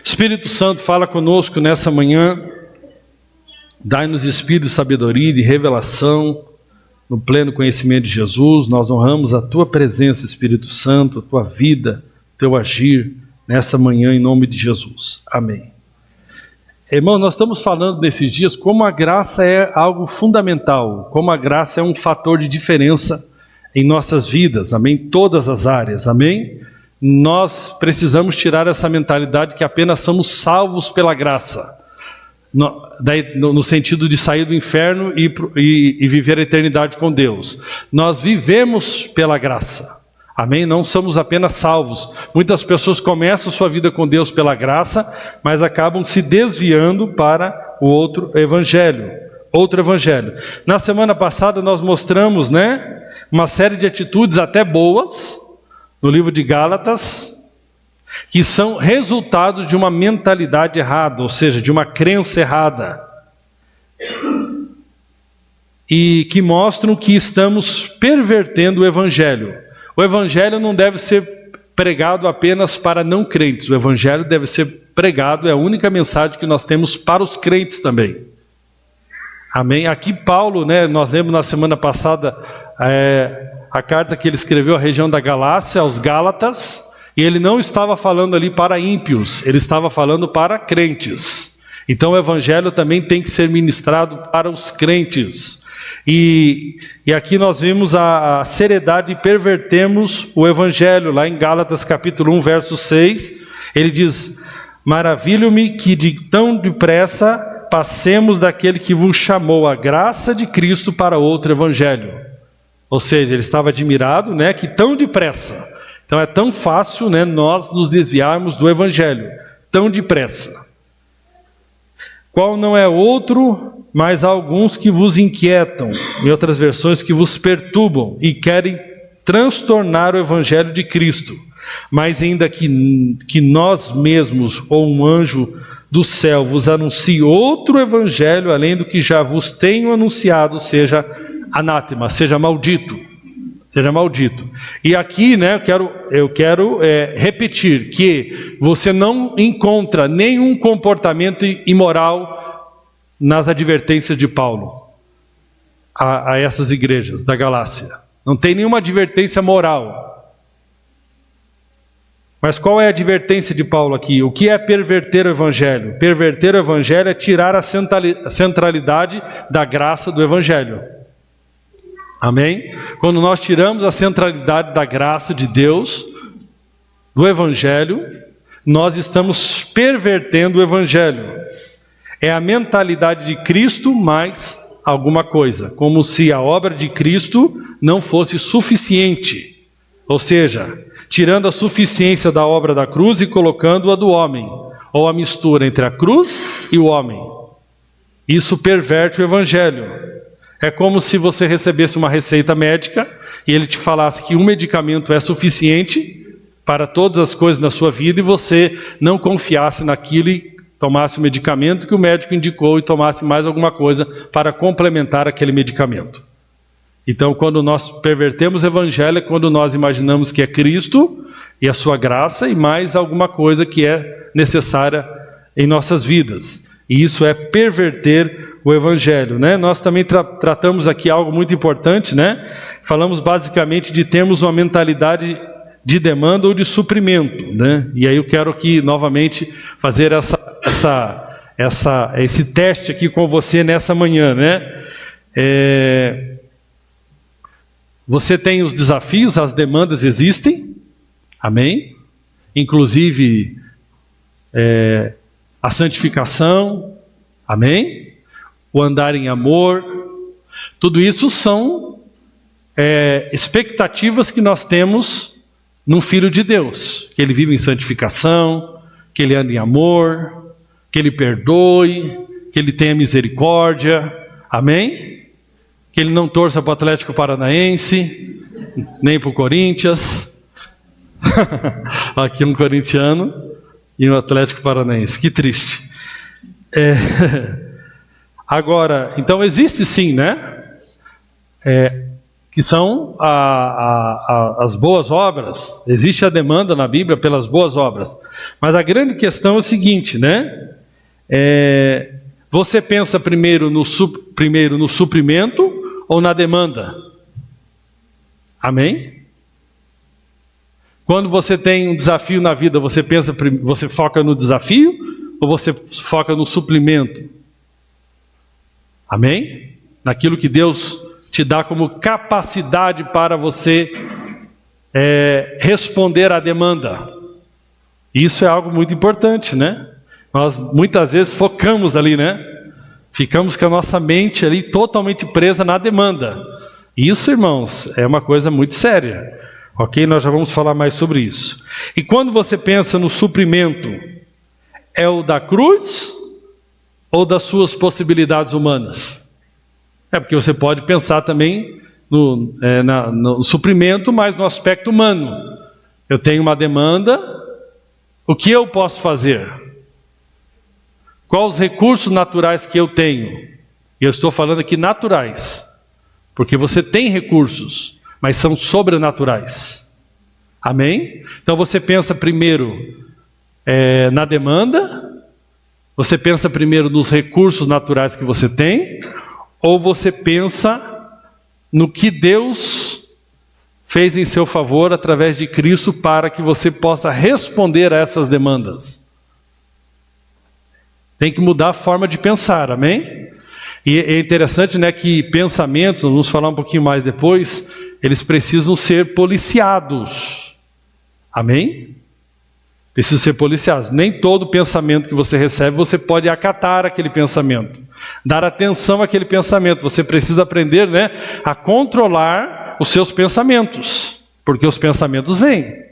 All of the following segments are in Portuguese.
Espírito Santo, fala conosco nessa manhã. Dai-nos espírito de sabedoria e de revelação no pleno conhecimento de Jesus. Nós honramos a tua presença, Espírito Santo, a tua vida, teu agir nessa manhã em nome de Jesus. Amém. Irmão, nós estamos falando nesses dias como a graça é algo fundamental, como a graça é um fator de diferença em nossas vidas, amém? Todas as áreas, amém? Nós precisamos tirar essa mentalidade que apenas somos salvos pela graça, no sentido de sair do inferno e viver a eternidade com Deus. Nós vivemos pela graça. Amém? Não somos apenas salvos. Muitas pessoas começam sua vida com Deus pela graça, mas acabam se desviando para o outro evangelho. Na semana passada nós mostramos, uma série de atitudes até boas, no livro de Gálatas, que são resultados de uma mentalidade errada, ou seja, de uma crença errada. E que mostram que estamos pervertendo o evangelho. O evangelho não deve ser pregado apenas para não crentes. O evangelho deve ser pregado, é a única mensagem que nós temos para os crentes também. Amém? Aqui Paulo, nós lemos na semana passada a carta que ele escreveu à região da Galácia, aos Gálatas, e ele não estava falando ali para ímpios, ele estava falando para crentes. Então o evangelho também tem que ser ministrado para os crentes. E aqui nós vimos a seriedade e pervertemos o evangelho. Lá em Gálatas capítulo 1, verso 6, ele diz: maravilho-me que de tão depressa passemos daquele que vos chamou a graça de Cristo para outro evangelho. Ou seja, ele estava admirado, que tão depressa. Então é tão fácil, nós nos desviarmos do evangelho, tão depressa. Qual não é outro, mas há alguns que vos inquietam, em outras versões, que vos perturbam e querem transtornar o evangelho de Cristo. Mas ainda que nós mesmos ou um anjo do céu vos anuncie outro evangelho, além do que já vos tenho anunciado, seja anátema, seja maldito. Seja maldito. E aqui, eu quero repetir que você não encontra nenhum comportamento imoral nas advertências de Paulo a essas igrejas da Galácia. Não tem nenhuma advertência moral. Mas qual é a advertência de Paulo aqui? O que é perverter o evangelho? Perverter o evangelho é tirar a centralidade da graça do evangelho. Amém? Quando nós tiramos a centralidade da graça de Deus, do evangelho, nós estamos pervertendo o evangelho. É a mentalidade de Cristo mais alguma coisa, como se a obra de Cristo não fosse suficiente. Ou seja, tirando a suficiência da obra da cruz e colocando a do homem, ou a mistura entre a cruz e o homem. Isso perverte o evangelho. É como se você recebesse uma receita médica e ele te falasse que um medicamento é suficiente para todas as coisas na sua vida e você não confiasse naquilo e tomasse o medicamento que o médico indicou e tomasse mais alguma coisa para complementar aquele medicamento. Então, quando nós pervertemos o evangelho, é quando nós imaginamos que é Cristo e a sua graça e mais alguma coisa que é necessária em nossas vidas. E isso é perverter o evangelho, Nós também tratamos aqui algo muito importante, Falamos basicamente de termos uma mentalidade de demanda ou de suprimento, E aí eu quero aqui novamente fazer esse teste aqui com você nessa manhã, Você tem os desafios, as demandas existem, amém? Inclusive a santificação, amém? O andar em amor, tudo isso são expectativas que nós temos num Filho de Deus, que ele vive em santificação, que ele ande em amor, que ele perdoe, que ele tenha misericórdia, amém? Que ele não torça para o Atlético Paranaense, nem para o Corinthians. Aqui um corintiano e um Atlético Paranaense, que triste. Agora, então existe sim, que são as boas obras. Existe a demanda na Bíblia pelas boas obras. Mas a grande questão é o seguinte, né? Você pensa primeiro no suprimento ou na demanda? Amém? Quando você tem um desafio na vida, você foca no desafio ou você foca no suprimento? Amém? Naquilo que Deus te dá como capacidade para você responder à demanda. Isso é algo muito importante, né? Nós muitas vezes focamos ali, né? Ficamos com a nossa mente ali totalmente presa na demanda. Isso, irmãos, é uma coisa muito séria. Ok? Nós já vamos falar mais sobre isso. E quando você pensa no suprimento, é o da cruz ou das suas possibilidades humanas? Porque você pode pensar também no suprimento, mas no aspecto humano. Eu tenho uma demanda, o que eu posso fazer? Quais os recursos naturais que eu tenho? E eu estou falando aqui naturais, porque você tem recursos, mas são sobrenaturais. Amém? Então você pensa primeiro na demanda, você pensa primeiro nos recursos naturais que você tem, ou você pensa no que Deus fez em seu favor através de Cristo para que você possa responder a essas demandas? Tem que mudar a forma de pensar, amém? E é interessante, né, que pensamentos, vamos falar um pouquinho mais depois, eles precisam ser policiados. Amém? Precisam ser policiados. Nem todo pensamento que você recebe, você pode acatar aquele pensamento, dar atenção àquele pensamento. Você precisa aprender, né, a controlar os seus pensamentos, porque os pensamentos vêm.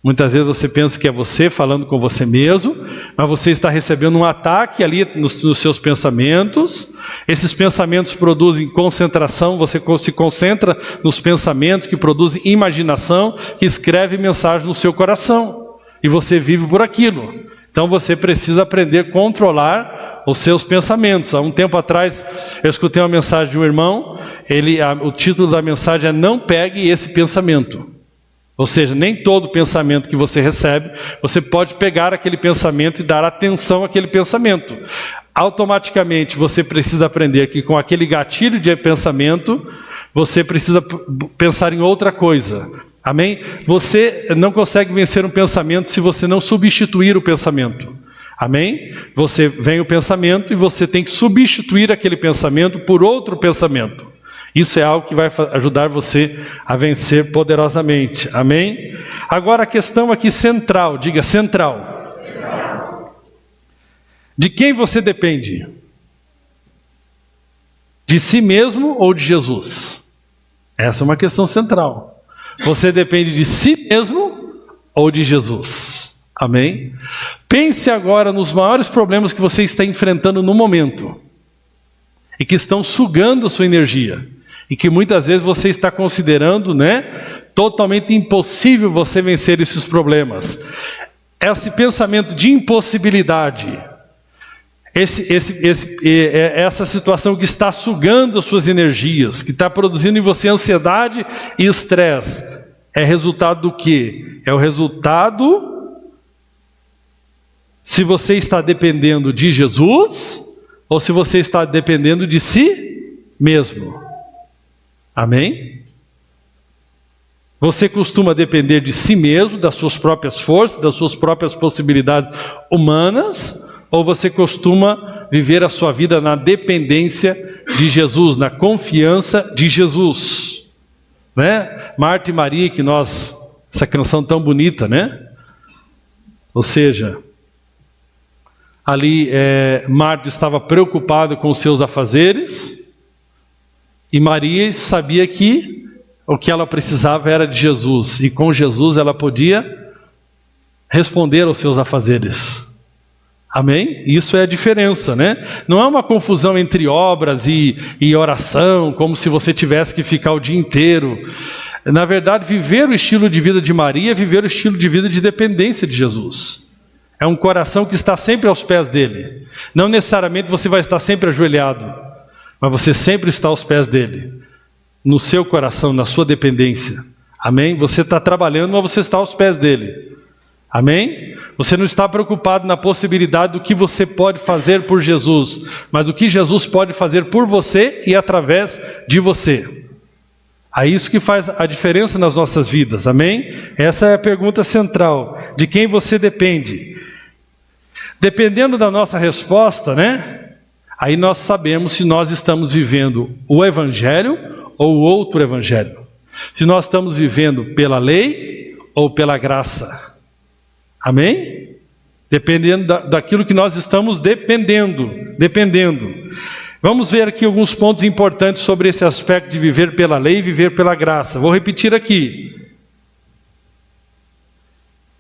Muitas vezes você pensa que é você falando com você mesmo, mas você está recebendo um ataque ali nos seus pensamentos. Esses pensamentos produzem concentração, você se concentra nos pensamentos que produzem imaginação, que escreve mensagem no seu coração. E você vive por aquilo. Então você precisa aprender a controlar os seus pensamentos. Há um tempo atrás eu escutei uma mensagem de um irmão, o título da mensagem é "Não pegue esse pensamento". Ou seja, nem todo pensamento que você recebe, você pode pegar aquele pensamento e dar atenção àquele pensamento. Automaticamente você precisa aprender que com aquele gatilho de pensamento, você precisa pensar em outra coisa. Amém? Você não consegue vencer um pensamento se você não substituir o pensamento. Amém? Vem o pensamento e você tem que substituir aquele pensamento por outro pensamento. Isso é algo que vai ajudar você a vencer poderosamente. Amém? Agora a questão aqui central, diga central. De quem você depende? De si mesmo ou de Jesus? Essa é uma questão central. Você depende de si mesmo ou de Jesus? Amém? Pense agora nos maiores problemas que você está enfrentando no momento e que estão sugando a sua energia. E que muitas vezes você está considerando, né, totalmente impossível você vencer esses problemas. Esse pensamento de impossibilidade, essa situação que está sugando as suas energias, que está produzindo em você ansiedade e estresse, é resultado do quê? É o resultado, se você está dependendo de Jesus, ou se você está dependendo de si mesmo. Amém? Você costuma depender de si mesmo, das suas próprias forças, das suas próprias possibilidades humanas, ou você costuma viver a sua vida na dependência de Jesus, na confiança de Jesus? Né? Marta e Maria, essa canção tão bonita, né? Ou seja, ali Marta estava preocupada com os seus afazeres, e Maria sabia que o que ela precisava era de Jesus. E com Jesus ela podia responder aos seus afazeres. Amém? Isso é a diferença, né? Não é uma confusão entre obras e oração, como se você tivesse que ficar o dia inteiro. Na verdade, viver o estilo de vida de Maria é viver o estilo de vida de dependência de Jesus. É um coração que está sempre aos pés dele. Não necessariamente você vai estar sempre ajoelhado, mas você sempre está aos pés dele. no seu coração, na sua dependência. Amém? Você está trabalhando, mas você está aos pés dele. Amém? Você não está preocupado na possibilidade do que você pode fazer por Jesus, mas do que Jesus pode fazer por você e através de você. É isso que faz a diferença nas nossas vidas. Amém? Essa é a pergunta central. De quem você depende? Dependendo da nossa resposta, né? Aí nós sabemos se nós estamos vivendo o Evangelho ou outro Evangelho. Se nós estamos vivendo pela lei ou pela graça. Amém? Dependendo daquilo que nós estamos dependendo. Vamos ver aqui alguns pontos importantes sobre esse aspecto de viver pela lei e viver pela graça. Vou repetir aqui.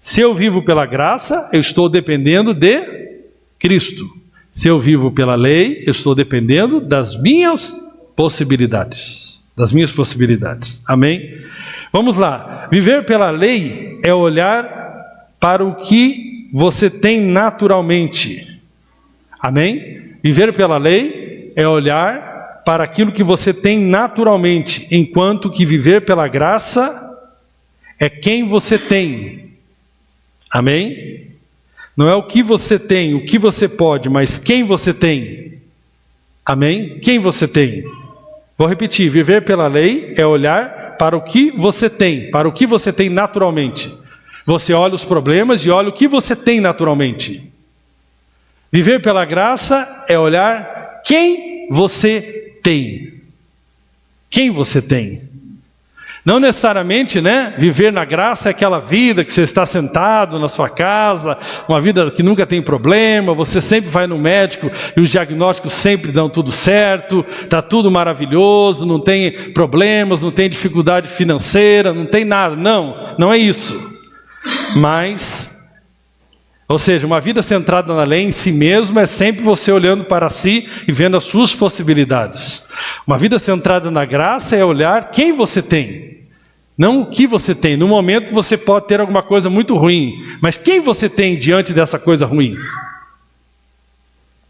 Se eu vivo pela graça, eu estou dependendo de Cristo. Se eu vivo pela lei, eu estou dependendo das minhas possibilidades. Amém? Vamos lá. Viver pela lei é olhar para o que você tem naturalmente. Amém? Viver pela lei é olhar para aquilo que você tem naturalmente, enquanto que viver pela graça é quem você tem. Amém? Não é o que você tem, o que você pode, mas quem você tem. Amém? Quem você tem. Vou repetir, viver pela lei é olhar para o que você tem, naturalmente. Você olha os problemas e olha o que você tem naturalmente. Viver pela graça é olhar quem você tem. Quem você tem. Não necessariamente, né? Viver na graça é aquela vida que você está sentado na sua casa, uma vida que nunca tem problema, você sempre vai no médico e os diagnósticos sempre dão tudo certo, está tudo maravilhoso, não tem problemas, não tem dificuldade financeira, não tem nada. Não, não é isso. Mas, ou seja, uma vida centrada na lei em si mesmo é sempre você olhando para si e vendo as suas possibilidades. Uma vida centrada na graça é olhar quem você tem, não o que você tem. No momento você pode ter alguma coisa muito ruim, mas quem você tem diante dessa coisa ruim?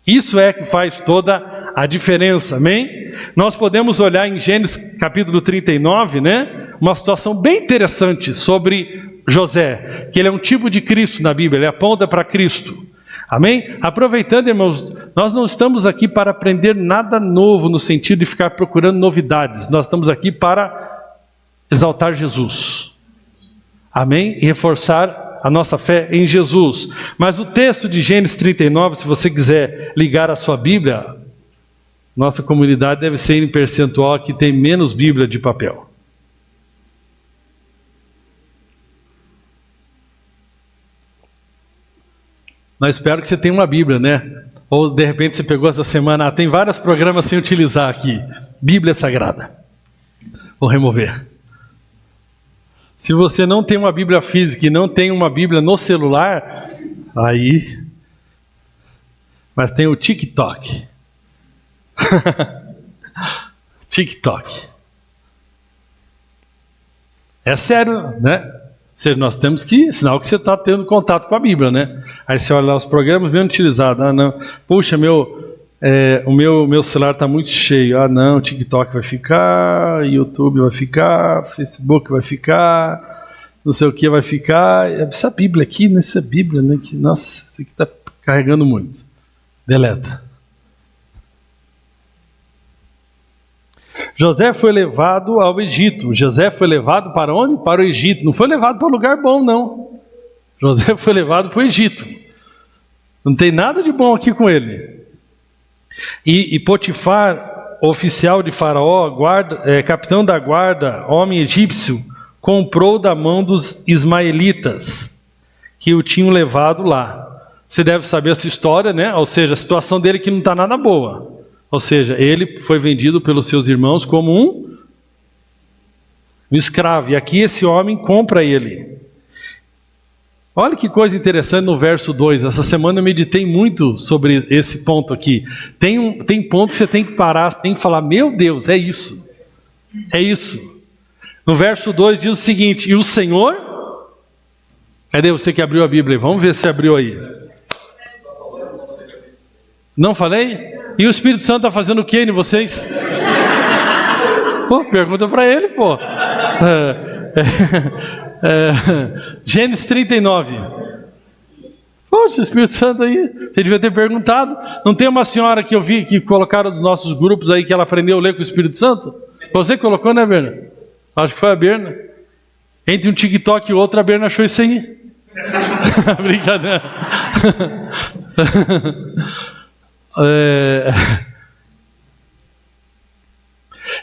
Isso é que faz toda a diferença, amém? Nós podemos olhar em Gênesis capítulo 39, né? Uma situação bem interessante sobre José, que ele é um tipo de Cristo na Bíblia, ele aponta para Cristo. Amém? Aproveitando, irmãos, nós não estamos aqui para aprender nada novo no sentido de ficar procurando novidades. Nós estamos aqui para exaltar Jesus. Amém? E reforçar a nossa fé em Jesus. Mas o texto de Gênesis 39, se você quiser ligar a sua Bíblia, nossa comunidade deve ser em percentual que tem menos Bíblia de papel. Mas espero que você tenha uma Bíblia, né? Ou de repente você pegou essa semana, tem vários programas sem utilizar aqui. Bíblia Sagrada. Vou remover. Se você não tem uma Bíblia física e não tem uma Bíblia no celular, aí... Mas tem o TikTok. TikTok. É sério, né? Ou seja, nós temos que, sinal que você está tendo contato com a Bíblia, né? Aí você olha lá os programas bem utilizados. Ah, não. Puxa, o meu celular está muito cheio. Ah, não, TikTok vai ficar, YouTube vai ficar, Facebook vai ficar, não sei o que vai ficar. Essa Bíblia aqui, nessa Bíblia, né? Que, nossa, isso aqui está carregando muito. Deleta. José foi levado ao Egito. José foi levado para onde? Para o Egito. Não foi levado para um lugar bom, não. José foi levado para o Egito. Não tem nada de bom aqui com ele. E Potifar, oficial de Faraó, capitão da guarda, homem egípcio, comprou da mão dos ismaelitas que o tinham levado lá. Você deve saber essa história, né? Ou seja, a situação dele que não está nada boa. Ou seja, ele foi vendido pelos seus irmãos como um escravo. E aqui esse homem compra ele. Olha que coisa interessante no verso 2. Essa semana eu meditei muito sobre esse ponto aqui. Tem ponto que você tem que parar, tem que falar, meu Deus, é isso. É isso. No verso 2 diz o seguinte, e o Senhor... Cadê você que abriu a Bíblia? Vamos ver se abriu aí. Não falei? E o Espírito Santo está fazendo o que em vocês? Pô, pergunta para ele, pô. Gênesis 39. Poxa, Espírito Santo aí, você devia ter perguntado. Não tem uma senhora que eu vi que colocaram dos nossos grupos aí que ela aprendeu a ler com o Espírito Santo? Você colocou, né, Berna? Acho que foi a Berna. Entre um TikTok e outro, a Berna achou isso aí. Brincadeira.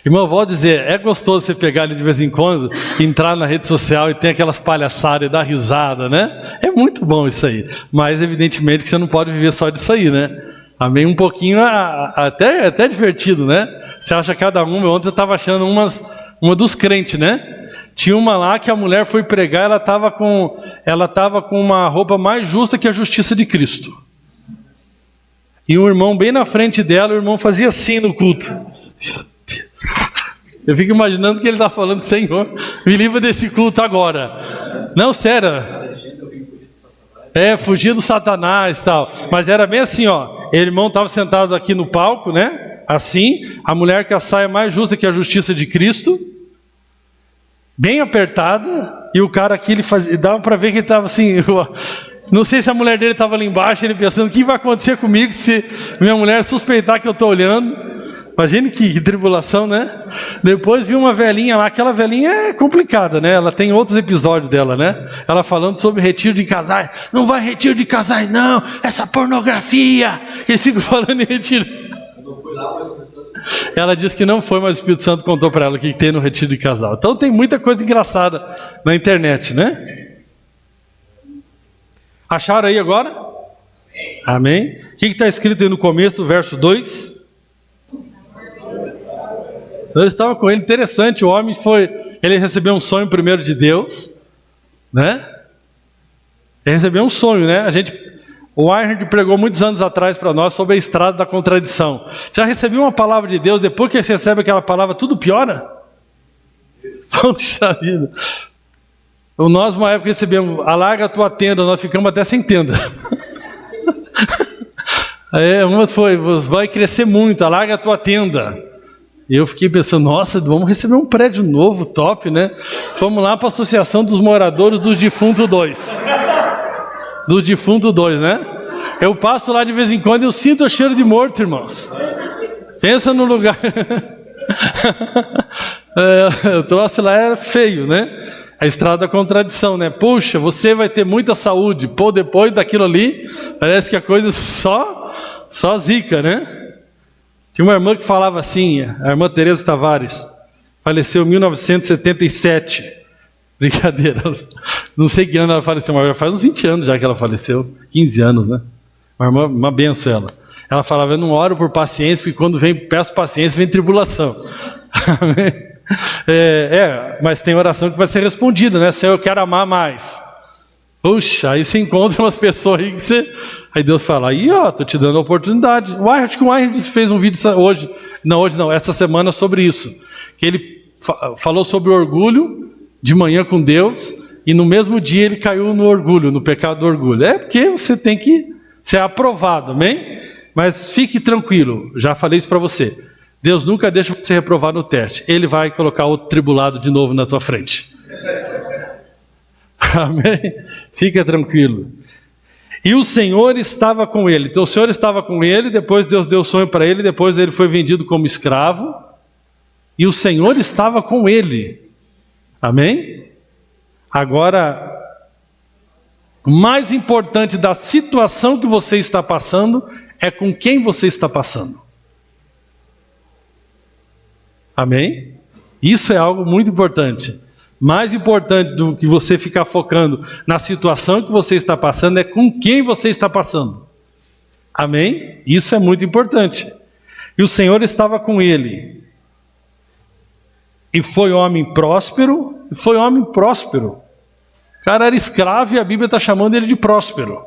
Irmão, vou dizer, é gostoso você pegar ali de vez em quando, entrar na rede social e ter aquelas palhaçadas e dar risada, né? É muito bom isso aí. Mas evidentemente que você não pode viver só disso aí, né? Amém? Um pouquinho até divertido, né? Você acha cada uma. Ontem eu estava achando uma dos crentes, né? Tinha uma lá que a mulher foi pregar, ela estava com uma roupa mais justa que a justiça de Cristo. E um irmão bem na frente dela, o irmão fazia assim no culto. Meu Deus. Eu fico imaginando que ele está falando, Senhor, me livra desse culto agora. Não, sério. Fugir do Satanás e tal. Mas era bem assim, ó. O irmão estava sentado aqui no palco, né? Assim, a mulher com a saia mais justa que a justiça de Cristo, bem apertada, e o cara aqui, dava para ver que ele estava assim, não sei se a mulher dele estava ali embaixo, ele pensando, o que vai acontecer comigo se minha mulher suspeitar que eu estou olhando? Imagine que tribulação, né? Depois vi uma velhinha lá, aquela velhinha é complicada, né? Ela tem outros episódios dela, né? Ela falando sobre retiro de casais. Não vai retiro de casais não, essa pornografia. Eles ficam falando em retiro. Ela disse que não foi, mas o Espírito Santo contou para ela o que tem no retiro de casal. Então tem muita coisa engraçada na internet, né? Acharam aí agora? Amém? O que está escrito aí no começo do verso 2? O Senhor estava com ele, interessante, o homem ele recebeu um sonho primeiro de Deus, né? Ele recebeu um sonho, né? O Einhard pregou muitos anos atrás para nós sobre a estrada da contradição. Já recebeu uma palavra de Deus, depois que você recebe aquela palavra, tudo piora? Poxa vida! Nós, uma época, recebemos, alarga a tua tenda, nós ficamos até sem tenda. Umas vai crescer muito, alarga a tua tenda. E eu fiquei pensando, nossa, vamos receber um prédio novo, top, né? Fomos lá para a Associação dos Moradores dos Defuntos 2. Dos Defuntos 2, né? Eu passo lá de vez em quando e eu sinto o cheiro de morto, irmãos. Pensa no lugar. O troço lá é feio, né? A estrada da contradição, né? Puxa, você vai ter muita saúde. Pô, depois daquilo ali, parece que a coisa só zica, né? Tinha uma irmã que falava assim, a irmã Tereza Tavares, faleceu em 1977. Brincadeira. Não sei que ano ela faleceu, mas já faz uns 20 anos já que ela faleceu. 15 anos, né? Uma irmã, uma benção ela. Ela falava, eu não oro por paciência, porque quando peço paciência, vem tribulação. Mas tem oração que vai ser respondida, né? Senhor, eu quero amar mais. Puxa, aí você encontra umas pessoas aí que você... Aí Deus fala, aí ó, tô te dando a oportunidade. Acho que o Einhard fez um vídeo essa semana sobre isso. Que ele falou sobre o orgulho de manhã com Deus, e no mesmo dia ele caiu no orgulho, no pecado do orgulho. É porque você tem que ser aprovado, amém? Mas fique tranquilo, já falei isso para você. Deus nunca deixa você reprovar no teste. Ele vai colocar outro tribulado de novo na tua frente. Amém? Fica tranquilo. E o Senhor estava com ele. Então o Senhor estava com ele, depois Deus deu sonho para ele, depois ele foi vendido como escravo. E o Senhor estava com ele. Amém? Agora, o mais importante da situação que você está passando é com quem você está passando. Amém? Isso é algo muito importante. Mais importante do que você ficar focando na situação que você está passando é com quem você está passando. Amém? Isso é muito importante. E o Senhor estava com ele. E foi homem próspero. E foi homem próspero. O cara era escravo e a Bíblia está chamando ele de próspero.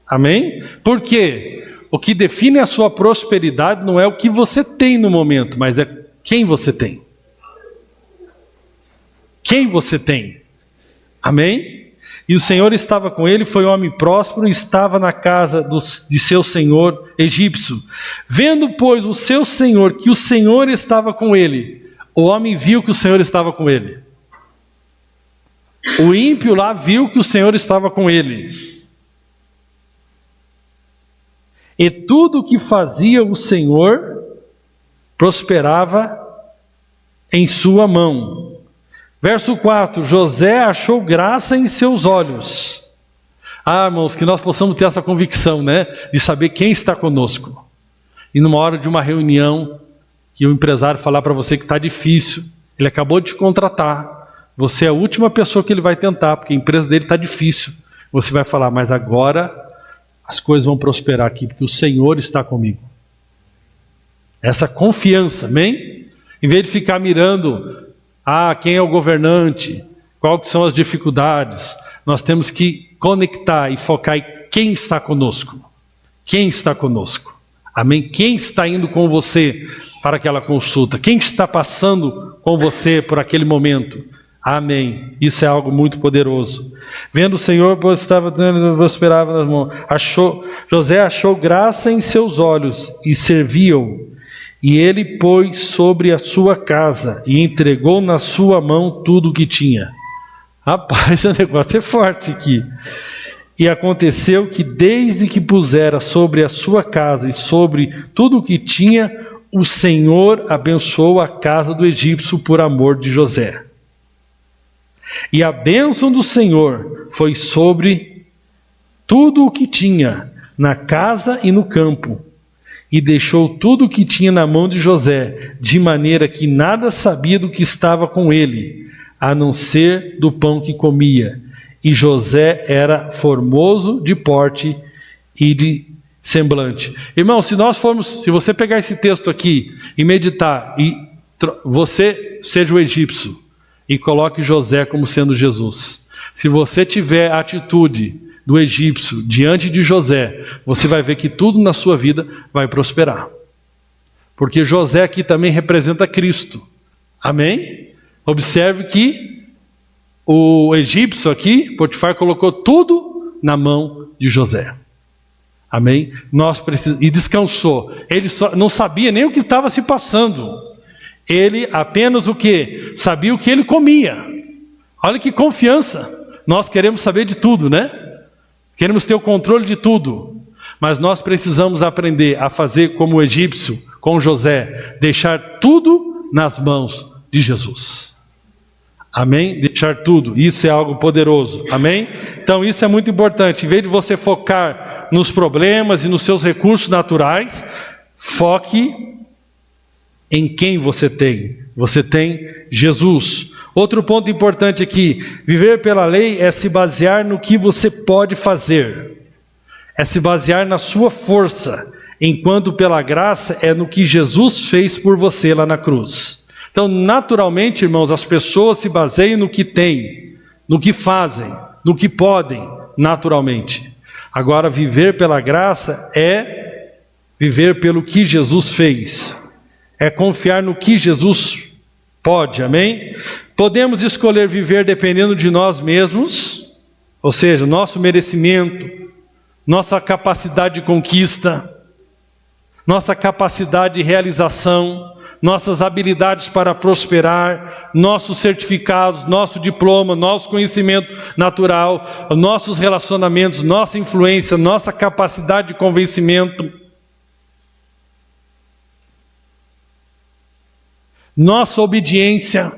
Amém? Por quê? O que define a sua prosperidade não é o que você tem no momento, mas é quem você tem. Quem você tem. Amém? E o Senhor estava com ele, foi homem próspero, e estava na casa de seu senhor egípcio. Vendo, pois, o seu senhor, que o Senhor estava com ele. O homem viu que o Senhor estava com ele. O ímpio lá viu que o Senhor estava com ele. E tudo o que fazia o Senhor prosperava em sua mão. Verso 4, José achou graça em seus olhos. Irmãos, que nós possamos ter essa convicção, né? De saber quem está conosco. E numa hora de uma reunião, que o empresário falar para você que está difícil, ele acabou de te contratar, você é a última pessoa que ele vai tentar, porque a empresa dele está difícil. Você vai falar, mas agora as coisas vão prosperar aqui, porque o Senhor está comigo. Essa confiança, amém? Em vez de ficar mirando, quem é o governante, quais são as dificuldades, nós temos que conectar e focar em quem está conosco. Quem está conosco? Amém? Quem está indo com você para aquela consulta? Quem está passando com você por aquele momento? Amém. Isso é algo muito poderoso. Vendo o Senhor, pois estava prosperava nas mãos. José achou graça em seus olhos e serviu-o. E ele pôs sobre a sua casa e entregou na sua mão tudo o que tinha. Rapaz, o negócio é forte aqui. E aconteceu que desde que pusera sobre a sua casa e sobre tudo o que tinha, o Senhor abençoou a casa do egípcio por amor de José. E a bênção do Senhor foi sobre tudo o que tinha, na casa e no campo. E deixou tudo o que tinha na mão de José, de maneira que nada sabia do que estava com ele, a não ser do pão que comia. E José era formoso de porte e de semblante. Irmão, se você pegar esse texto aqui e meditar, e você seja o egípcio, e coloque José como sendo Jesus. Se você tiver a atitude do egípcio diante de José, você vai ver que tudo na sua vida vai prosperar. Porque José aqui também representa Cristo. Amém? Observe que o egípcio aqui, Potifar, colocou tudo na mão de José. Amém? E descansou. Ele não sabia nem o que estava se passando. Ele apenas o quê? Sabia o que ele comia. Olha que confiança. Nós queremos saber de tudo, né? Queremos ter o controle de tudo. Mas nós precisamos aprender a fazer como o egípcio, com José, deixar tudo nas mãos de Jesus. Amém? Deixar tudo. Isso é algo poderoso. Amém? Então isso é muito importante. Em vez de você focar nos problemas e nos seus recursos naturais, foque em quem você tem. Você tem Jesus. Outro ponto importante aqui, viver pela lei é se basear no que você pode fazer. É se basear na sua força, enquanto pela graça é no que Jesus fez por você lá na cruz. Então, naturalmente, irmãos, as pessoas se baseiam no que têm, no que fazem, no que podem, naturalmente. Agora, viver pela graça é viver pelo que Jesus fez. É confiar no que Jesus pode, amém? Podemos escolher viver dependendo de nós mesmos, ou seja, nosso merecimento, nossa capacidade de conquista, nossa capacidade de realização, nossas habilidades para prosperar, nossos certificados, nosso diploma, nosso conhecimento natural, nossos relacionamentos, nossa influência, nossa capacidade de convencimento, nossa obediência,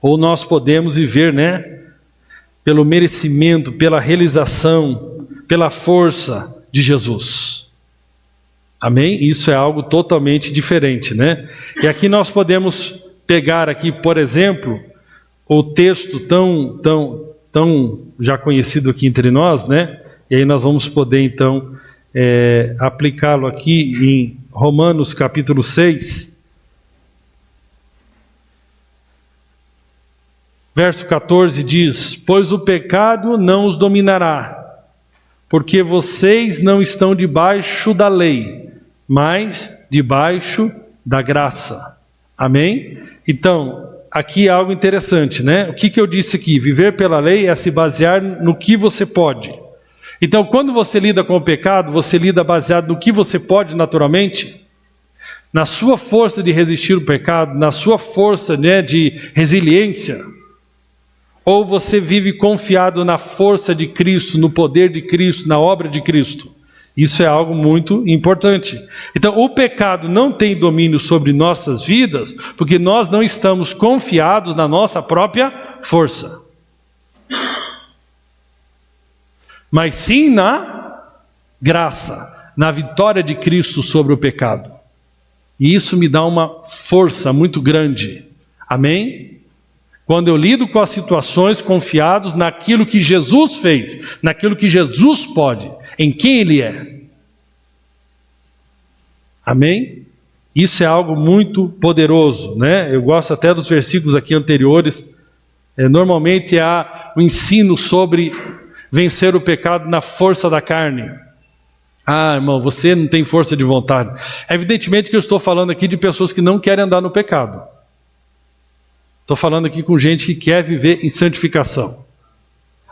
ou nós podemos viver, pelo merecimento, pela realização, pela força de Jesus. Amém? Isso é algo totalmente diferente, E aqui nós podemos pegar aqui, por exemplo, o texto tão já conhecido aqui entre nós, E aí nós vamos poder então aplicá-lo aqui em Romanos capítulo 6. Verso 14 diz: pois o pecado não os dominará, porque vocês não estão debaixo da lei, mas debaixo da graça. Amém? Então, aqui é algo interessante, O que eu disse aqui? Viver pela lei é se basear no que você pode. Então, quando você lida com o pecado, você lida baseado no que você pode naturalmente? na sua força de resistir ao pecado, na sua força, né, de resiliência? Ou você vive confiado na força de Cristo, no poder de Cristo, na obra de Cristo? Isso é algo muito importante. Então, o pecado não tem domínio sobre nossas vidas, porque nós não estamos confiados na nossa própria força, mas sim na graça, na vitória de Cristo sobre o pecado. E isso me dá uma força muito grande. Amém? Quando eu lido com as situações confiados naquilo que Jesus fez, naquilo que Jesus pode, em quem Ele é. Amém? Isso é algo muito poderoso, né? Eu gosto até dos versículos aqui anteriores. Normalmente há o ensino sobre vencer o pecado na força da carne. Ah, irmão, você não tem força de vontade. Evidentemente que eu estou falando aqui de pessoas que não querem andar no pecado. Estou falando aqui com gente que quer viver em santificação.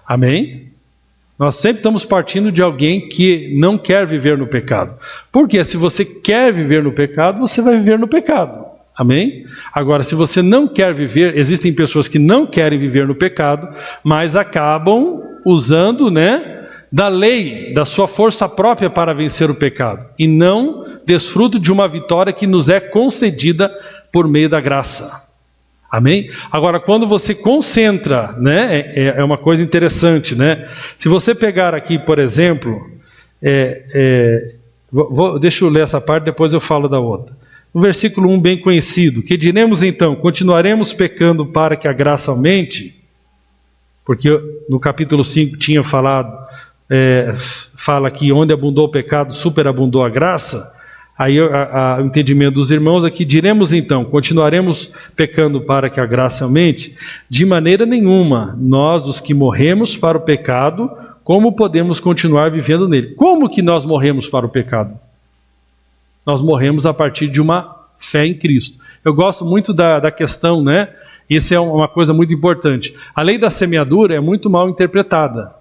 Amém? Nós sempre estamos partindo de alguém que não quer viver no pecado. Porque se você quer viver no pecado, você vai viver no pecado. Amém? Agora, se você não quer viver, existem pessoas que não querem viver no pecado, mas acabam usando, né, da lei, da sua força própria para vencer o pecado. E não desfruto de uma vitória que nos é concedida por meio da graça. Amém? Agora, quando você concentra, né, é uma coisa interessante, né? Se você pegar aqui, por exemplo, deixa eu ler essa parte, depois eu falo da outra. No versículo 1, bem conhecido: que diremos então? Continuaremos pecando para que a graça aumente? Porque no capítulo 5 tinha falado, fala que onde abundou o pecado, superabundou a graça. Aí o entendimento dos irmãos aqui: diremos então, continuaremos pecando para que a graça aumente? De maneira nenhuma. Nós, os que morremos para o pecado, como podemos continuar vivendo nele? Como que nós morremos para o pecado? Nós morremos a partir de uma fé em Cristo. Eu gosto muito da questão, né? Isso é uma coisa muito importante. A lei da semeadura é muito mal interpretada.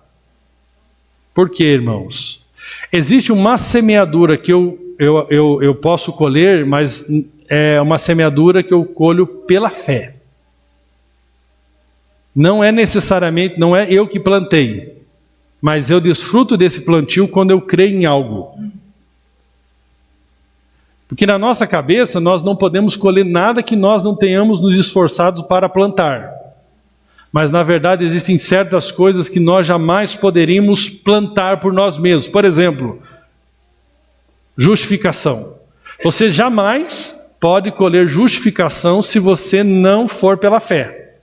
Por quê, irmãos? Existe uma semeadura que eu posso colher, mas é uma semeadura que eu colho pela fé. Não é necessariamente, não é eu que plantei, mas eu desfruto desse plantio quando eu creio em algo. Porque na nossa cabeça nós não podemos colher nada que nós não tenhamos nos esforçado para plantar. Mas na verdade existem certas coisas que nós jamais poderíamos plantar por nós mesmos. Por exemplo, justificação. Você jamais pode colher justificação se você não for pela fé.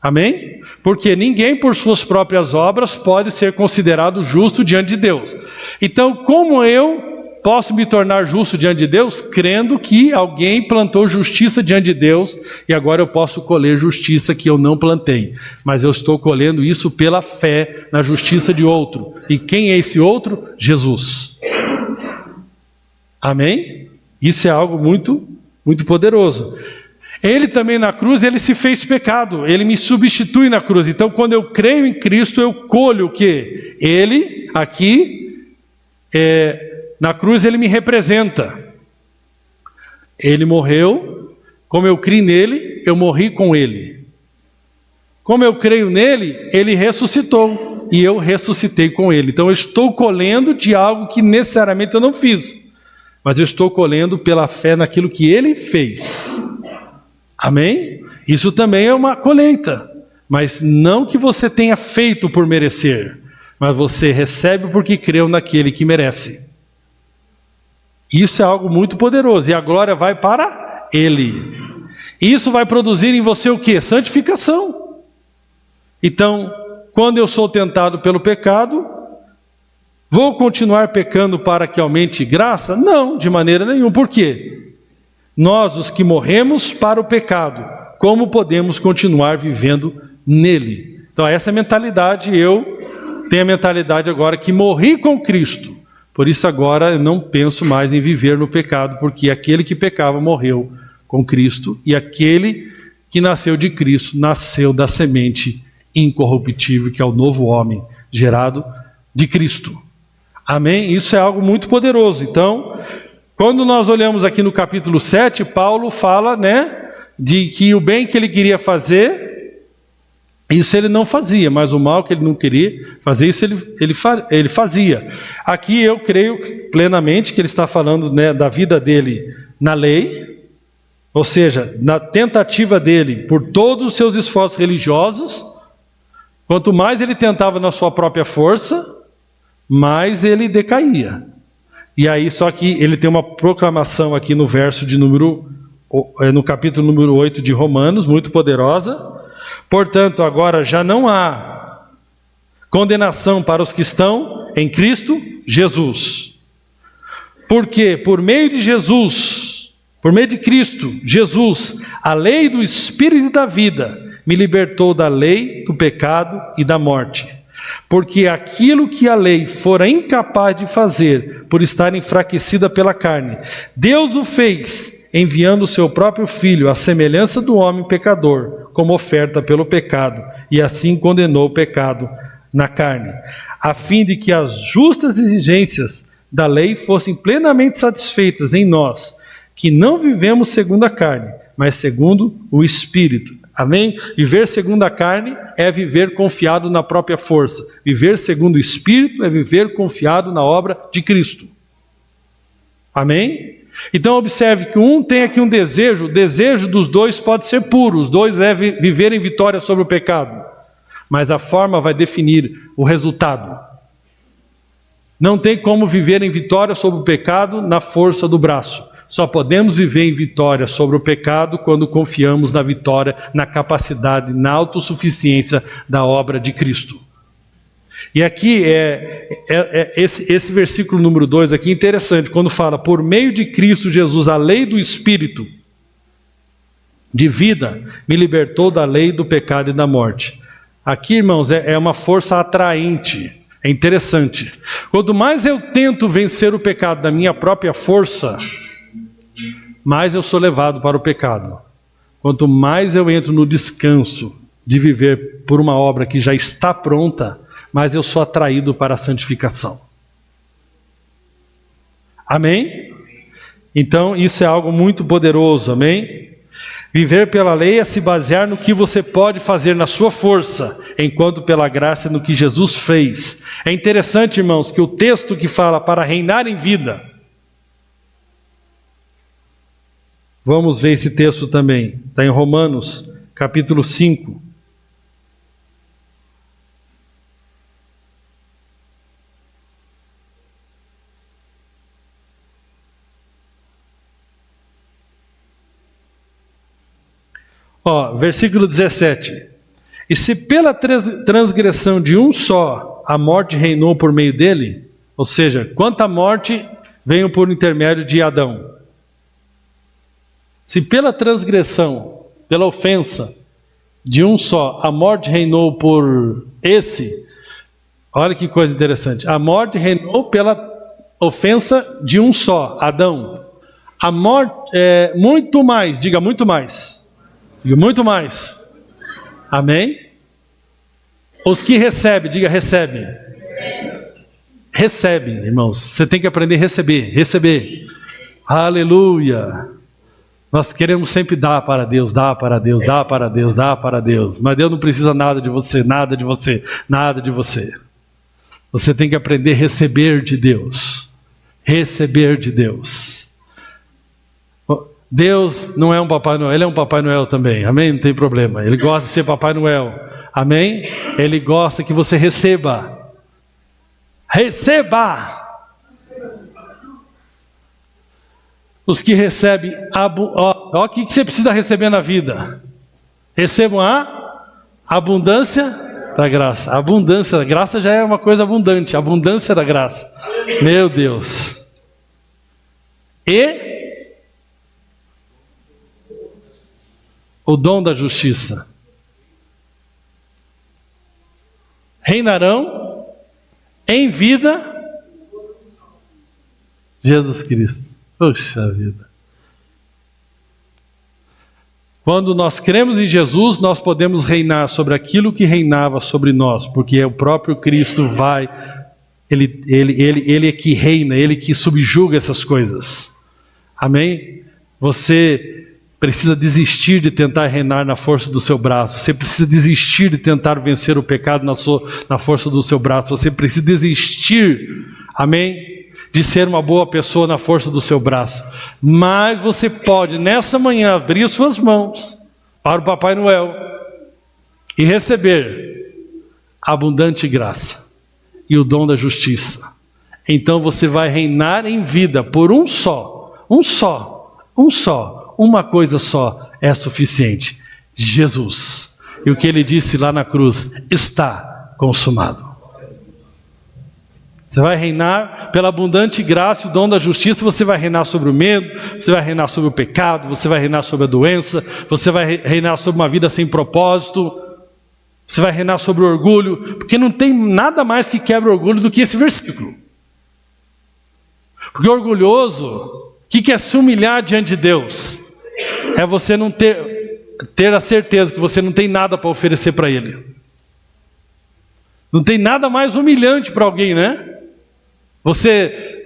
Amém? Porque ninguém por suas próprias obras pode ser considerado justo diante de Deus. Então, como eu posso me tornar justo diante de Deus? Crendo que alguém plantou justiça diante de Deus e agora eu posso colher justiça que eu não plantei. Mas eu estou colhendo isso pela fé na justiça de outro. E quem é esse outro? Jesus. Amém? Isso é algo muito, muito poderoso. Ele também na cruz, ele se fez pecado. Ele me substitui na cruz. Então quando eu creio em Cristo, eu colho o quê? Ele aqui na cruz ele me representa. Ele morreu, como eu criei nele, eu morri com ele. Como eu creio nele, ele ressuscitou e eu ressuscitei com ele. Então eu estou colhendo de algo que necessariamente eu não fiz, mas eu estou colhendo pela fé naquilo que ele fez. Amém? Isso também é uma colheita, mas não que você tenha feito por merecer, mas você recebe porque creu naquele que merece. Isso é algo muito poderoso, e a glória vai para Ele. Isso vai produzir em você o quê? Santificação. Então, quando eu sou tentado pelo pecado, vou continuar pecando para que aumente graça? Não, de maneira nenhuma. Por quê? Nós, os que morremos para o pecado, como podemos continuar vivendo nele? Então, essa mentalidade, eu tenho a mentalidade agora que morri com Cristo. Por isso agora eu não penso mais em viver no pecado, porque aquele que pecava morreu com Cristo, e aquele que nasceu de Cristo nasceu da semente incorruptível, que é o novo homem gerado de Cristo. Amém? Isso é algo muito poderoso. Então, Quando nós olhamos aqui no capítulo 7, Paulo fala, de que o bem que ele queria fazer, isso ele não fazia, mas o mal que ele não queria fazer, isso ele fazia. Aqui eu creio plenamente que ele está falando, da vida dele na lei, ou seja, na tentativa dele por todos os seus esforços religiosos. Quanto mais ele tentava na sua própria força, mais ele decaía. E aí, só que ele tem uma proclamação aqui no verso no capítulo número 8 de Romanos, muito poderosa. Portanto, agora já não há condenação para os que estão em Cristo Jesus. Porque por meio de Jesus, por meio de Cristo Jesus, a lei do Espírito da vida me libertou da lei, do pecado e da morte. Porque aquilo que a lei fora incapaz de fazer, por estar enfraquecida pela carne, Deus o fez, enviando o seu próprio Filho, à semelhança do homem pecador, como oferta pelo pecado, e assim condenou o pecado na carne, a fim de que as justas exigências da lei fossem plenamente satisfeitas em nós, que não vivemos segundo a carne, mas segundo o Espírito. Amém? Viver segundo a carne é viver confiado na própria força. Viver segundo o Espírito é viver confiado na obra de Cristo. Amém? Então observe que um tem aqui um desejo, o desejo dos dois pode ser puro, os dois devem viver em vitória sobre o pecado, mas a forma vai definir o resultado. Não tem como viver em vitória sobre o pecado na força do braço. Só podemos viver em vitória sobre o pecado quando confiamos na vitória, na capacidade, na autossuficiência da obra de Cristo. E aqui esse versículo número 2 aqui é interessante, quando fala, por meio de Cristo Jesus, a lei do Espírito de vida me libertou da lei do pecado e da morte. Aqui, irmãos, é uma força atraente, é interessante. Quanto mais eu tento vencer o pecado da minha própria força, mais eu sou levado para o pecado. Quanto mais eu entro no descanso de viver por uma obra que já está pronta, mais eu sou atraído para a santificação. Amém? Então isso é algo muito poderoso, amém? Viver pela lei é se basear no que você pode fazer na sua força, enquanto pela graça no que Jesus fez. É interessante, irmãos, que o texto que fala para reinar em vida, vamos ver esse texto também, está em Romanos, capítulo 5. Versículo 17. E se pela transgressão de um só a morte reinou por meio dele, ou seja, quanta morte veio por intermédio de Adão? Se pela transgressão, pela ofensa de um só, a morte reinou por esse, olha que coisa interessante, a morte reinou pela ofensa de um só, Adão. A morte, muito mais, diga muito mais. Diga muito mais. Amém? Os que recebem, diga recebe. Recebe, irmãos. Você tem que aprender a receber. Receber. Aleluia. Nós queremos sempre dar para Deus, dar para Deus, dar para Deus, dar para Deus. Mas Deus não precisa nada de você, nada de você, nada de você. Você tem que aprender a receber de Deus. Receber de Deus. Deus não é um Papai Noel, Ele é um Papai Noel também, amém? Não tem problema, Ele gosta de ser Papai Noel, amém? Ele gosta que você receba. Receba! Os que recebem, o que você precisa receber na vida? Recebam a abundância da graça. A abundância da graça já é uma coisa abundante, a abundância da graça. Meu Deus. E o dom da justiça. Reinarão em vida Jesus Cristo. Puxa vida. Quando nós cremos em Jesus, nós podemos reinar sobre aquilo que reinava sobre nós, porque o próprio Cristo vai, Ele é que reina, Ele que subjuga essas coisas. Amém? Você precisa desistir de tentar reinar na força do seu braço. Você precisa desistir de tentar vencer o pecado na força do seu braço. Você precisa desistir, amém, de ser uma boa pessoa na força do seu braço. Mas você pode, nessa manhã, abrir suas mãos para o Papai Noel e receber a abundante graça e o dom da justiça. Então você vai reinar em vida por uma coisa só é suficiente: Jesus. E o que ele disse lá na cruz: está consumado. Você vai reinar pela abundante graça e o dom da justiça. Você vai reinar sobre o medo, você vai reinar sobre o pecado, você vai reinar sobre a doença, você vai reinar sobre uma vida sem propósito, você vai reinar sobre o orgulho, porque não tem nada mais que quebra o orgulho do que esse versículo. Porque orgulhoso, o que é se humilhar diante de Deus? É você não ter a certeza que você não tem nada para oferecer para Ele. Não tem nada mais humilhante para alguém, né? Você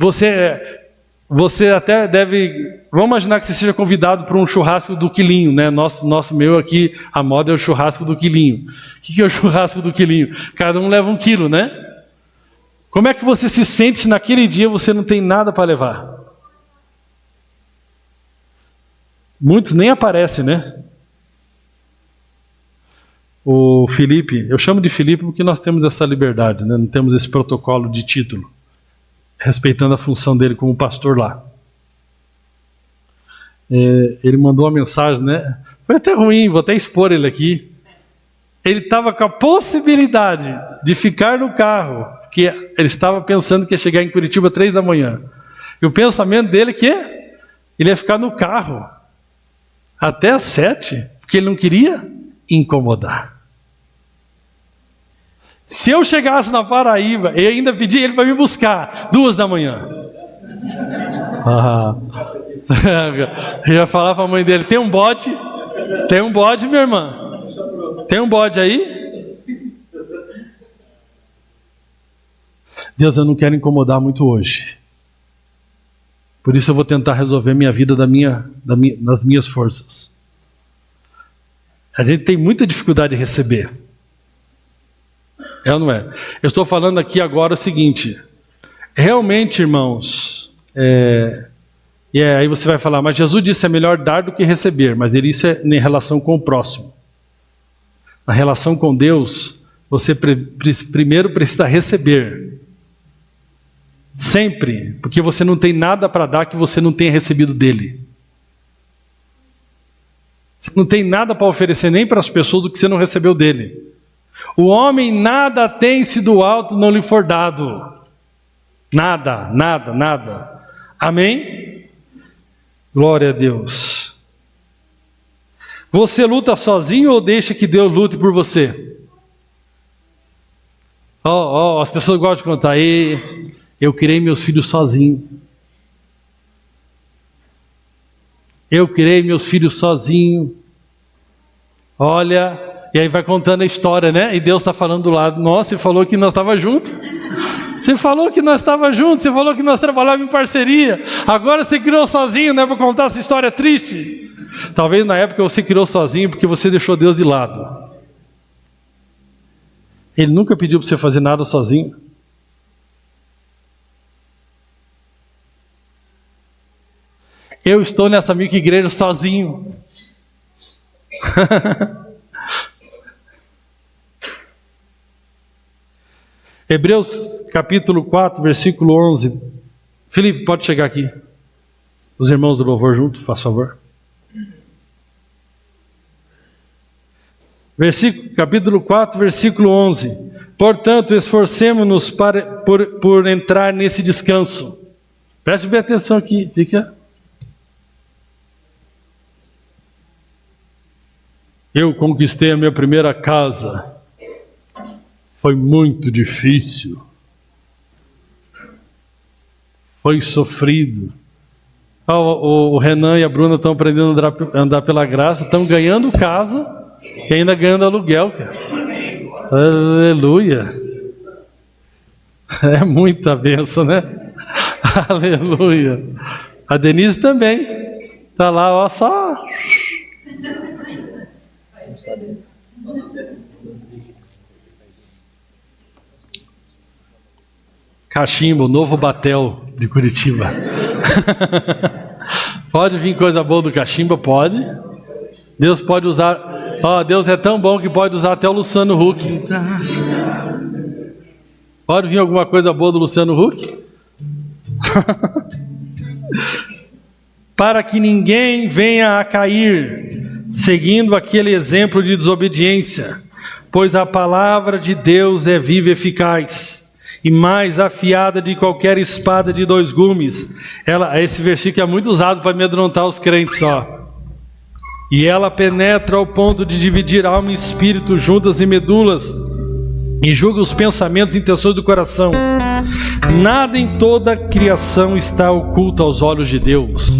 até deve... Vamos imaginar que você seja convidado para um churrasco do quilinho, né? Nosso meu aqui, a moda é o churrasco do quilinho. O que é o churrasco do quilinho? Cada um leva 1 quilo, né? Como é que você se sente se naquele dia você não tem nada para levar? Muitos nem aparecem, né? O Felipe, eu chamo de Felipe porque nós temos essa liberdade, né? Não temos esse protocolo de título, respeitando a função dele como pastor lá. Ele mandou uma mensagem, né? Foi até ruim, vou até expor ele aqui. Ele estava com a possibilidade de ficar no carro, porque ele estava pensando que ia chegar em Curitiba 3 da manhã. E o pensamento dele é que ele ia ficar no carro até às 7, porque ele não queria incomodar. Se eu chegasse na Paraíba, eu ainda pedi ele para me buscar 2 da manhã. Eu ia falar para a mãe dele: tem um bode? Tem um bode, minha irmã? Tem um bode aí? Deus, eu não quero incomodar muito hoje. Por isso eu vou tentar resolver minha vida nas minhas forças. A gente tem muita dificuldade de receber. É ou não é? Eu estou falando aqui agora o seguinte. Realmente, irmãos, aí você vai falar: mas Jesus disse é melhor dar do que receber. Mas isso é em relação com o próximo. Na relação com Deus, você primeiro precisa receber. Sempre. Porque você não tem nada para dar que você não tenha recebido dele. Você não tem nada para oferecer nem para as pessoas do que você não recebeu dele. O homem nada tem se do alto não lhe for dado. Nada, nada, nada. Amém? Glória a Deus. Você luta sozinho ou deixa que Deus lute por você? As pessoas gostam de contar: eu criei meus filhos sozinho. Eu criei meus filhos sozinho. Olha, e aí vai contando a história, né? E Deus está falando do lado: nossa, você falou que nós estávamos juntos. Você falou que nós estávamos juntos. Você falou que nós trabalhávamos em parceria. Agora você criou sozinho, né? Para contar essa história triste. Talvez na época você criou sozinho porque você deixou Deus de lado. Ele nunca pediu para você fazer nada sozinho. Eu estou nessa micro-igreja sozinho. Hebreus capítulo 4, versículo 11. Felipe, pode chegar aqui. Os irmãos do louvor junto, faz favor. Capítulo 4, versículo 11. Portanto, esforcemo-nos por entrar nesse descanso. Preste bem atenção aqui, fica. Eu conquistei a minha primeira casa. Foi muito difícil. Foi sofrido. O Renan e a Bruna estão aprendendo a andar pela graça, estão ganhando casa e ainda ganhando aluguel, cara. Aleluia. É muita bênção, né? Aleluia. A Denise também. Tá lá, ó, só. Cachimbo, o novo Batel de Curitiba. Pode vir coisa boa do cachimbo? Pode. Deus pode usar. Ó, Deus é tão bom que pode usar até o Luciano Huck. Pode vir alguma coisa boa do Luciano Huck? Para que ninguém venha a cair, seguindo aquele exemplo de desobediência, pois a palavra de Deus é viva e eficaz, e mais afiada de qualquer espada de 2 gumes. Esse versículo é muito usado para amedrontar os crentes, ó. E ela penetra ao ponto de dividir alma e espírito, juntas e medulas, e julga os pensamentos e intenções do coração. Nada em toda a criação está oculto aos olhos de Deus.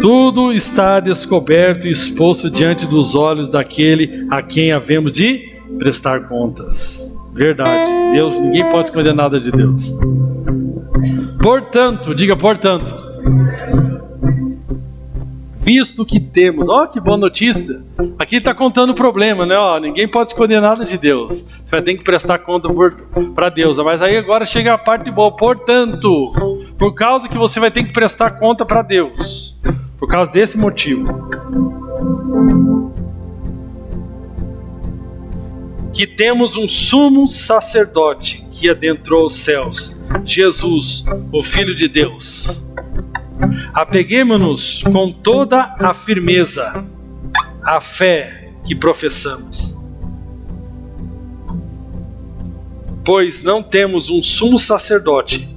Tudo está descoberto e exposto diante dos olhos daquele a quem havemos de prestar contas. Verdade, Deus, ninguém pode esconder nada de Deus. Portanto, diga portanto, visto que temos, ó, que boa notícia, aqui está contando o problema, né? Ó, ninguém pode esconder nada de Deus, você vai ter que prestar conta para Deus, mas aí agora chega a parte boa. Portanto, por causa que você vai ter que prestar conta para Deus, por causa desse motivo, que temos um sumo sacerdote que adentrou os céus, Jesus, o Filho de Deus. Apeguemo-nos com toda a firmeza à fé que professamos, pois não temos um sumo sacerdote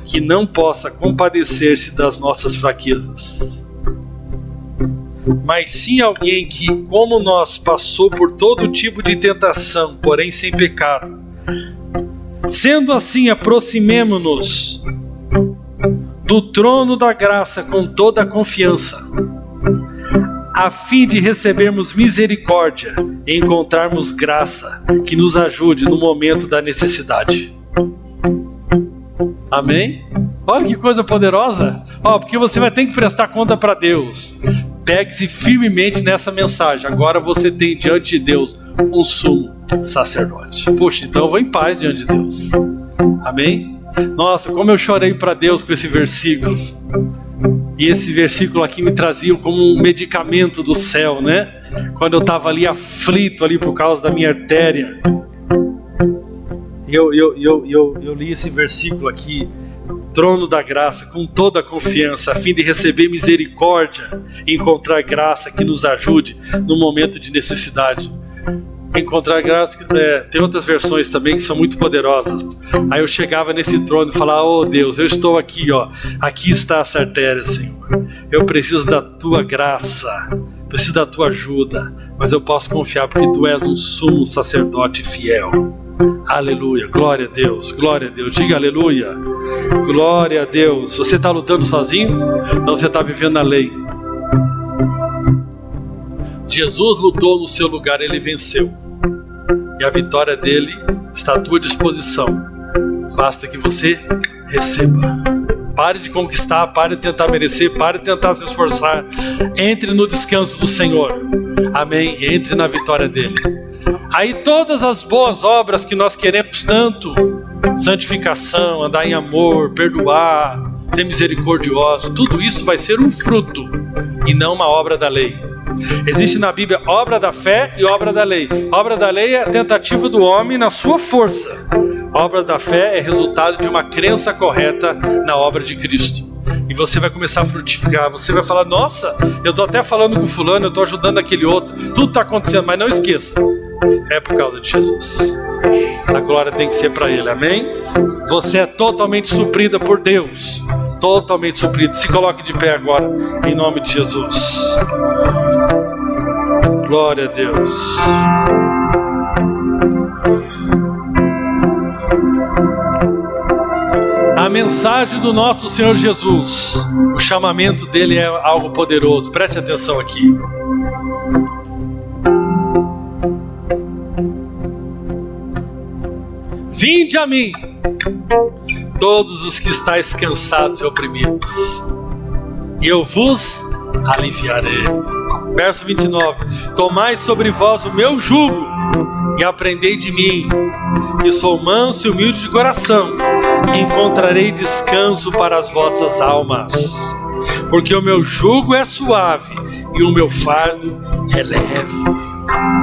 que não possa compadecer-se das nossas fraquezas, mas sim alguém que, como nós, passou por todo tipo de tentação, porém sem pecado. Sendo assim, aproximemo-nos do trono da graça com toda a confiança, a fim de recebermos misericórdia e encontrarmos graça que nos ajude no momento da necessidade. Amém? Olha que coisa poderosa. Porque você vai ter que prestar conta para Deus. Pegue-se firmemente nessa mensagem. Agora você tem diante de Deus um sumo sacerdote. Poxa, então eu vou em paz diante de Deus. Amém? Nossa, como eu chorei para Deus com esse versículo. E esse versículo aqui me trazia como um medicamento do céu, né? Quando eu estava ali aflito ali por causa da minha artéria. Eu li esse versículo aqui. Trono da graça com toda a confiança, a fim de receber misericórdia e encontrar graça que nos ajude no momento de necessidade. Encontrar graça, tem outras versões também que são muito poderosas. Aí eu chegava nesse trono e falava: oh Deus, eu estou aqui, ó, aqui está essa artéria, Senhor, eu preciso da tua graça, preciso da tua ajuda, mas eu posso confiar porque tu és um sumo sacerdote fiel. Aleluia, glória a Deus, diga aleluia, glória a Deus. Você está lutando sozinho? Então você está vivendo na lei. Jesus lutou no seu lugar, ele venceu, e a vitória dele está à tua disposição, basta que você receba. Pare de conquistar, pare de tentar merecer, pare de tentar se esforçar, entre no descanso do Senhor, amém, entre na vitória dele. Aí todas as boas obras que nós queremos tanto, santificação, andar em amor, perdoar, ser misericordioso, tudo isso vai ser um fruto e não uma obra da lei. Existe na Bíblia obra da fé e obra da lei. Obra da lei é a tentativa do homem na sua força. Obra da fé é resultado de uma crença correta na obra de Cristo. E você vai começar a frutificar, você vai falar: nossa, eu estou até falando com fulano, eu estou ajudando aquele outro, tudo está acontecendo, mas não esqueça, é por causa de Jesus. A glória tem que ser para Ele, amém? Você é totalmente suprida por Deus, totalmente suprido. Se coloque de pé agora, em nome de Jesus. Glória a Deus. A mensagem do nosso Senhor Jesus, o chamamento dele é algo poderoso. Preste atenção aqui. Vinde a mim, todos os que estáis cansados e oprimidos, e eu vos aliviarei. Verso 29. Tomai sobre vós o meu jugo e aprendei de mim, que sou manso e humilde de coração, e encontrarei descanso para as vossas almas, porque o meu jugo é suave e o meu fardo é leve.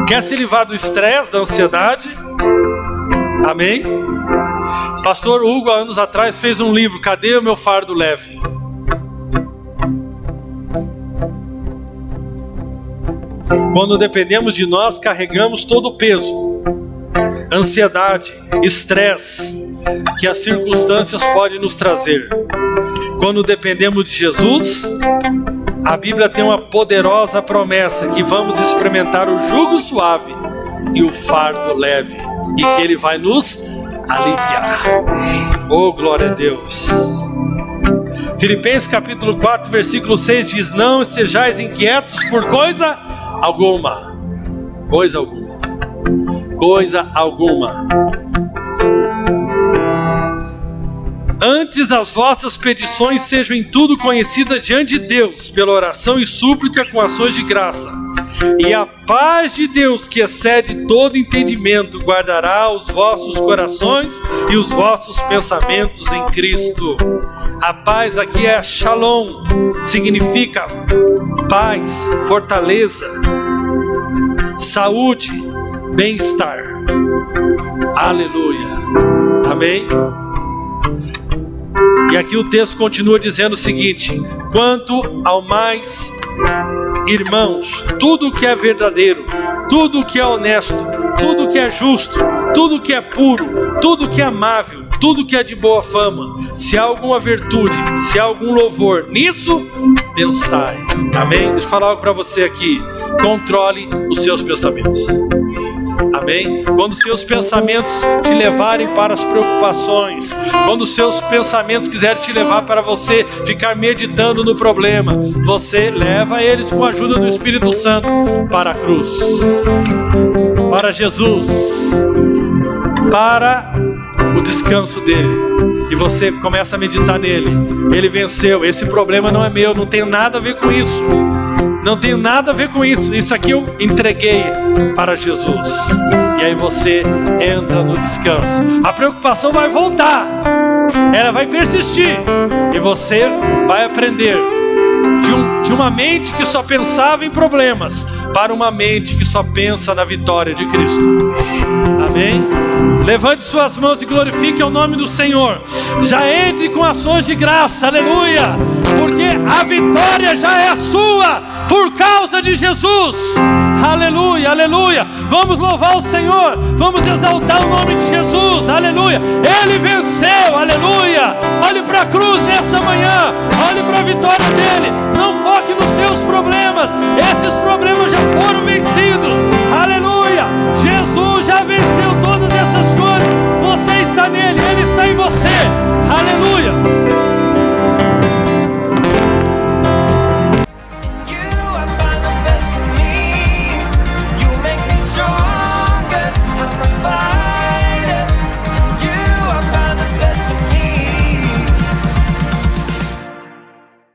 Quer se livrar do estresse, da ansiedade? Amém? Pastor Hugo, há anos atrás, fez um livro, Cadê o meu fardo leve? Quando dependemos de nós, carregamos todo o peso, ansiedade, estresse que as circunstâncias podem nos trazer. Quando dependemos de Jesus, a Bíblia tem uma poderosa promessa que vamos experimentar o jugo suave e o fardo leve, e que Ele vai nos aliviar. Oh, glória a Deus! Filipenses capítulo 4, versículo 6 diz: não sejais inquietos por coisa alguma. Coisa alguma. Coisa alguma. Antes as vossas petições sejam em tudo conhecidas diante de Deus, pela oração e súplica com ações de graça. E a paz de Deus, que excede todo entendimento, guardará os vossos corações e os vossos pensamentos em Cristo. A paz aqui é Shalom, significa paz, fortaleza, saúde, bem-estar. Aleluia. Amém? E aqui o texto continua dizendo o seguinte: quanto ao mais, irmãos, tudo que é verdadeiro, tudo que é honesto, tudo que é justo, tudo que é puro, tudo que é amável, tudo que é de boa fama, se há alguma virtude, se há algum louvor, nisso pensai. Amém? Deixa eu falar algo para você aqui. Controle os seus pensamentos. Amém? Quando os seus pensamentos te levarem para as preocupações, quando os seus pensamentos quiserem te levar para você ficar meditando no problema, você leva eles com a ajuda do Espírito Santo para a cruz, para Jesus, para o descanso dele, e você começa a meditar nele. Ele venceu, esse problema não é meu, não tenho nada a ver com isso. Não tenho nada a ver com isso. Isso aqui eu entreguei para Jesus. E aí você entra no descanso. A preocupação vai voltar. Ela vai persistir. E você vai aprender de uma mente que só pensava em problemas para uma mente que só pensa na vitória de Cristo. Amém? Levante suas mãos e glorifique o nome do Senhor. Já entre com ações de graça, aleluia, porque a vitória já é sua por causa de Jesus. Aleluia, aleluia. Vamos louvar o Senhor, vamos exaltar o nome de Jesus, aleluia. Ele venceu, aleluia. Olhe para a cruz nessa manhã, olhe para a vitória dele. Não foque nos seus problemas, esses problemas já foram vencidos, aleluia.